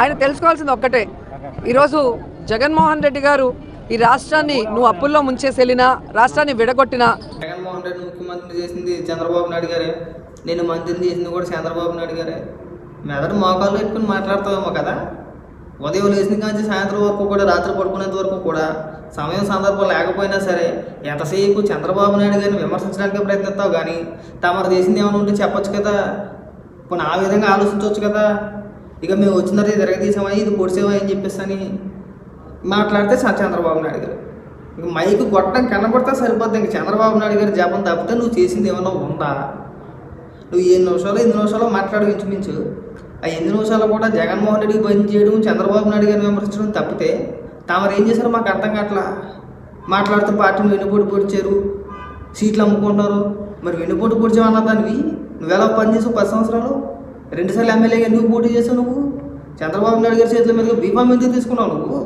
ఆయన తెలుసుకోవాల్సింది ఒక్కటే, ఈరోజు జగన్మోహన్ రెడ్డి గారు ఈ రాష్ట్రాన్ని నువ్వు అప్పుల్లో ముంచేసి వెళ్ళినా, రాష్ట్రాన్ని విడగొట్టినా, జగన్మోహన్ రెడ్డి ముఖ్యమంత్రి చేసింది చంద్రబాబు నాయుడు గారే, నేను మంత్రిని చేసింది కూడా చంద్రబాబు నాయుడు గారే. మెదడు మోకాళ్ళు పెట్టుకుని మాట్లాడతావేమో కదా. ఉదయం లేచిన కానీ సాయంత్రం వరకు కూడా, రాత్రి పడుకునేంత వరకు కూడా సమయం సందర్భం లేకపోయినా సరే ఎంతసేపు చంద్రబాబు నాయుడు గారిని విమర్శించడానికి ప్రయత్నిస్తావు. కానీ తమరు చేసింది ఏమైనా ఉంటే చెప్పొచ్చు కదా, కొన్ని ఆ విధంగా ఆలోచించవచ్చు కదా. ఇక మేము వచ్చిన తర్వాత తిరగతీసామని, ఇది పొడిసేమా అని చెప్పేసి అని మాట్లాడితే చంద్రబాబు నాయుడు గారు ఇక మైకు కొట్టడం కనబడితే సరిపోద్ది. ఇంక చంద్రబాబు నాయుడు గారి జపం తప్పితే నువ్వు చేసింది ఏమన్నా ఉందా? నువ్వు 8 నిమిషాలు మాట్లాడు ఇంచుమించు. ఆ 8 నిమిషాలు కూడా జగన్మోహన్ రెడ్డికి బంద్ చేయడం, చంద్రబాబు నాయుడు గారిని విమర్శించడం తప్పితే తామరు ఏం చేశారో మాకు అర్థం కావట్లా. మాట్లాడుతూ పార్టీని వెన్నుపోటు పొడిచారు, సీట్లు అమ్ముకుంటారు. మరి వెన్నుపోటు పొడిచావన్న దానివి నువ్వెలా పనిచేసావు? 10 సంవత్సరాలు 2 సార్లు ఎమ్మెల్యేగా ఎందుకు పోటీ చేసావు? నువ్వు చంద్రబాబు నాయుడు గారి చేతుల మీద బీఫామ్ ఎందుకు తీసుకున్నావు? నువ్వు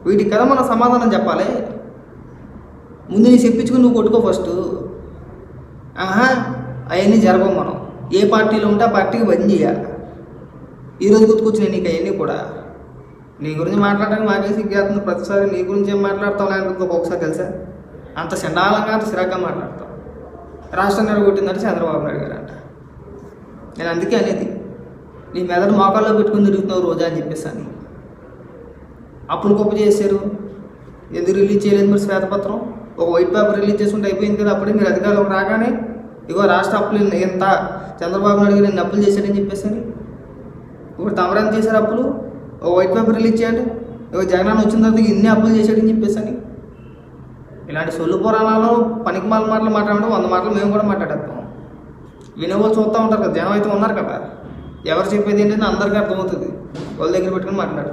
వీటికి కదా మనం సమాధానం చెప్పాలి. ముందు నీ చెప్పించుకుని నువ్వు కొట్టుకో ఫస్ట్. అవన్నీ జరగవు. మనం ఏ పార్టీలో ఉంటే ఆ పార్టీకి బంద్ చేయాలి. ఈరోజు గుర్తుకొచ్చినాయి నీకు అవన్నీ కూడా. నీ గురించి మాట్లాడడానికి మాకే సిగ్గేస్తుంది. ప్రతిసారి నీ గురించి ఏం మాట్లాడతావు లేకపోతే ఒక్కొక్కసారి తెలుసా, అంత చండాలంగా అంత సిరాగ్గా మాట్లాడతావు. రాష్ట్రం నిలబొట్టిందంటే చంద్రబాబు నాయుడు గారు అంట. నేను అందుకే అనేది, నీ మెదడు మోకాల్లో పెట్టుకుని తిరుగుతున్నావు రోజా అని చెప్పేసి అని. అప్పులు గొప్ప చేశారు, ఎందుకు రిలీజ్ చేయలేదు మరి శ్వేతపత్రం? ఒక వైట్ పేపర్ రిలీజ్ చేసుకుంటే అయిపోయింది కదా. అప్పుడే మీరు అధికారులకు రాగానే ఇగో రాష్ట్ర అప్పులు ఎంత చంద్రబాబు నాయుడు గారు నేను అప్పులు చేశాడని చెప్పేసి అని. ఇప్పుడు తమరాన్ని చేశారు అప్పులు, ఒక వైట్ పేపర్ రిలీజ్ చేయండి. ఇగో జగన్ వచ్చిన తర్వాత ఇన్ని అప్పులు చేశాడని చెప్పేసి అని. ఇలాంటి సొల్లు పురాణాలు పనికి మాటలు మాట్లాడడం 100 మాటలు మేము కూడా మాట్లాడేస్తాం. వినేవాళ్ళు చూస్తూ ఉంటారు కదా, జనం అయితే ఉన్నారు కదా. ఎవరు చెప్పేది ఏంటంటే అందరికీ అర్థమవుతుంది. వాళ్ళ దగ్గర పెట్టుకుని మాట్లాడు.